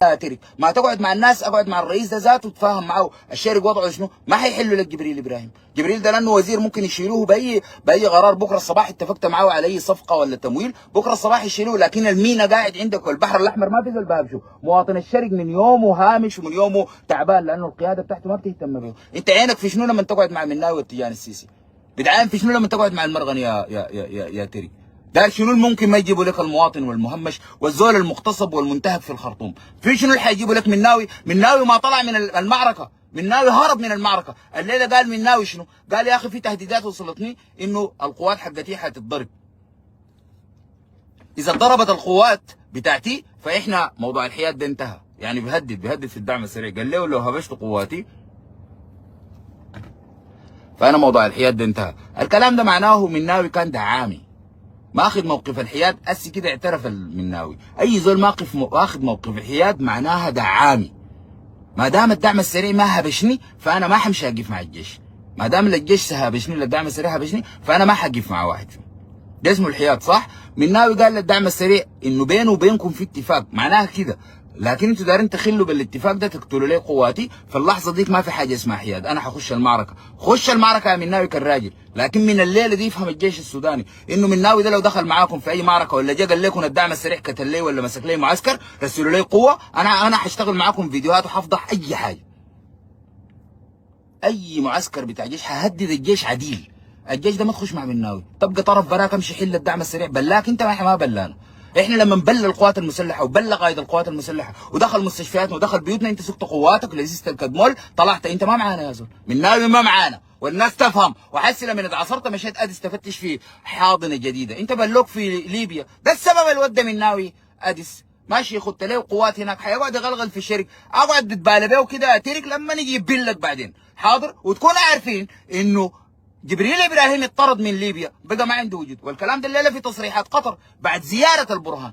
ترك ما تقعد مع الناس، اقعد مع الرئيس ده ذاته تفاهم معه الشارق وضعه شنو، ما حيحلوا لك جبريل ابراهيم. جبريل ده لانه وزير ممكن يشيلوه باي قرار. بكره الصباح اتفقت معه على اي صفقه ولا تمويل، بكره الصباح يشيلوه. لكن المينا قاعد عندك والبحر الاحمر ما في الباب. شو مواطن الشرق من يومه هامش ومن يومه تعبان لانه القياده بتاعته ما بتهتم به. انت عينك في شنو لما تقعد مع مناوي والتجان السيسي؟ بتعاين في شنو لما تقعد مع المرغني يا تري؟ ده شنو ممكن ما يجيبوا لك المواطن والمهمش والزول المغتصب والمنتهك في الخرطوم؟ في شنو اللي حيجيبوا لك مناوي؟ مناوي ما طلع من المعركه، مناوي هرب من المعركه. الليله قال مناوي شنو؟ قال يا اخي في تهديدات وصلتني انه القوات حقتي حتتضرب. اذا ضربت القوات بتاعتي فاحنا موضوع الحياد ده انتهى. يعني بيهدد في الدعم السريع. قال له لو هبشت قواتي فانا موضوع الحياد ده انتهى. الكلام ده معناه مناوي كان دعامي ماخذ موقف الحياد. اسي كده اعترف المناوي اي زول واخذ موقف الحياد معناها دعامي. ما دام الدعم السريع ما هبشني فانا ما حمشي اقف مع الجيش. ما دام الجيش هبشني ولا الدعم السريع هبشني فانا ما حقف مع واحد فيهم. ده اسمه الحياد صح؟ مناوي قال للدعم السريع انه بينه وبينكم في اتفاق معناها كده، لكن انتوا دايرين تخلوا بالاتفاق ده تقتلوا لي قواتي. في اللحظه ديك ما في حاجه اسمها حياد. انا حخش المعركه، خش المعركه يا مناوي كالراجل. لكن من الليله دي يفهم الجيش السوداني انه مناوي ده لو دخل معاكم في اي معركه ولا جا قال لكم الدعم السريع قتل لي ولا مسك لي معسكر رسلوا لي قوه، انا حاشتغل معاكم فيديوهات وحفضح اي حاجه. اي معسكر بتاع جيش ههدد الجيش عديل. الجيش ده ما تخش مع مناوي، تبقى طرف براك امشي حل الدعم السريع. بلاك انت ما بلانا. احنا لما نبلى القوات المسلحه وبلى قائد القوات المسلحه ودخل مستشفياتنا ودخل بيوتنا، انت سكت قواتك لزيزت الكدمول طلعت انت ما معانا يا زول. مناوي ما معانا والناس تفهم. وحسي لما اتعصرت مشيت اديس تفتش في حاضنه جديده. انت بلوك في ليبيا، ده السبب اللي ودى مناوي اديس ماشي يخط له قوات هناك. حيقعد يغلغل في الشرق، اقعد تتبالى بيه وكده اترك لما نجي يبلك بعدين حاضر. وتكونوا عارفين انه جبريل ابراهيم اتطرد من ليبيا بقى ما عنده وجود. والكلام ده الليله في تصريحات قطر بعد زياره البرهان.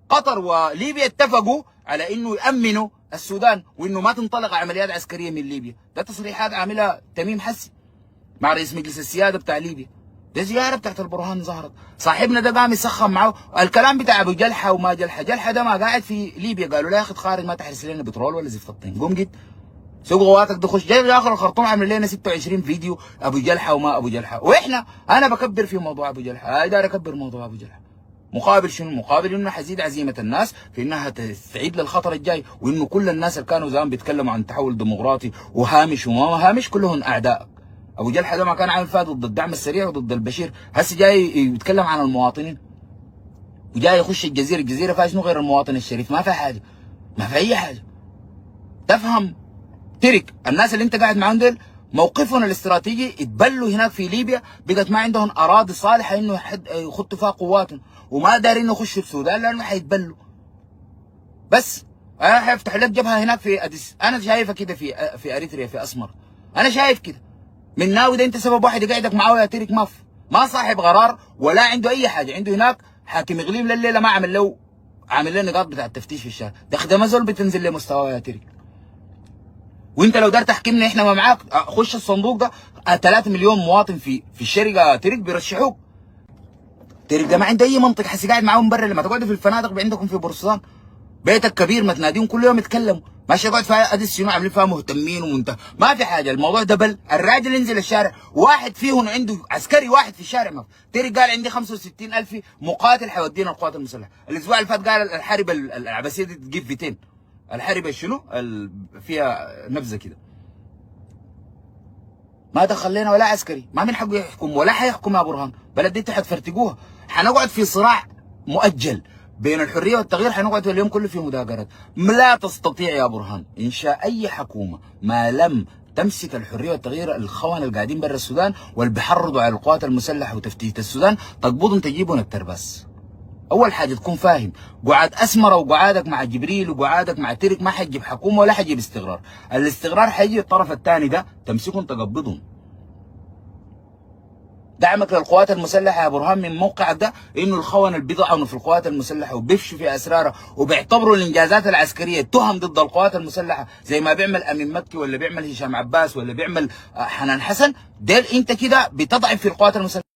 قطر وليبيا اتفقوا على انه يامنوا السودان وانه ما تنطلق عمليات عسكريه من ليبيا. ده تصريحات عاملها تميم حسي مع رئيس مجلس السياده بتاع ليبيا. ده زياره بتاعت البرهان ظهرت. صاحبنا ده قام يسخن معه. الكلام بتاع ابو جلحه وما جلحه، جلحه ده ما قاعد في ليبيا. قالوا له يا اخي خارج ما تحرس لنا بترول ولا زفت الطين. قوم جد سوق غواتك ده خش جاي اخر الخرطوم عامل لنا 26 فيديو ابو جلحه وما ابو جلحه. واحنا انا بكبر في موضوع ابو جلحه، داير اكبر موضوع ابو جلحه. مقابل شنو؟ مقابل انه حزيد عزيمه الناس في انها تستعيد للخطر الجاي، وانه كل الناس اللي كانوا زمان بيتكلموا عن تحول ديمقراطي وهامش وما هامش كلهم اعداء. ابو جلحه ده ما كان عامل فيها ضد الدعم السريع وضد البشير، هسه جاي يتكلم عن المواطنين وجاي يخش الجزيره. الجزيره فيها شنو غير المواطن الشريف؟ ما في حاجه، ما في اي حاجه. تفهم ترك الناس اللي انت قاعد معاهم دول موقفهم الاستراتيجي اتبلوا هناك في ليبيا، بقت ما عندهم اراضي صالحه انه يخطوا فيها قواتهم، وما دارين يخشوا السودان لانه حيتبلوا. بس انا حيفتح لك جبهه هناك في اديس. انا شايفها كده في اريتريا في اسمر. انا شايف كده. مناوي ده انت سبب واحد يقعدك معاه يا ترك ما صاحب قرار ولا عنده اي حاجه. عنده هناك حاكم اقليم لليله ما عامل له نقاط بتاع التفتيش في الشارع. ده ما زول بتنزل لمستواه يا ترك. وانت لو دار تحكمنا احنا ما معاك خش الصندوق ده 3 مليون مواطن في الشرقه ترك بيرشحوك. ترك ده ما عنده اي منطق. حسي قاعد معاهم برا لما تقعدوا في الفنادق عندكم في بورسودان بيتك كبير ما تناديهم كل يوم يتكلموا. ماشي يقعد فيها اديس شنو عاملين فيها مهتمين ومنتهى ما في حاجه. الموضوع ده بل الراجل ينزل الشارع واحد فيهم عنده عسكري واحد في الشارع. ما ترك قال عندي 65,000 مقاتل حيودينا القوات المسلحه. الاسبوع اللي فات قال الحرب العباسيه دي تجيب 200. الحربة شنو؟ فيها نبذه كده. ما دخل لنا ولا عسكري، ما من حقه يحكم ولا حيحكم يا برهان. بلد دي حتفرتقوها. حنقعد في صراع مؤجل بين الحريه والتغيير. حنقعد اليوم كله في مداقرات. لا تستطيع يا برهان انشاء اي حكومه ما لم تمسك الحريه والتغيير. الخونه اللي قاعدين برا السودان واللي بيحرضوا على القوات المسلحه وتفتيت السودان تقبضهم تجيبهم الترباس. اول حاجه تكون فاهم قعاد اسمره وقعادك مع جبريل وقعادك مع ترك ما حتجيب حكومه ولا حتجيب استقرار. الاستقرار حيجي الطرف الثاني ده تمسكهم تقبضهم. دعمك للقوات المسلحه يا برهان من موقعك ده انه الخونه اللي بيطعنوا في القوات المسلحه وبيفشوا في اسرارها وبيعتبروا الانجازات العسكريه تهم ضد القوات المسلحه زي ما بيعمل امين مكي ولا بيعمل هشام عباس ولا بيعمل حنان حسن. ديل انت كده بتضعف في القوات المسلحه.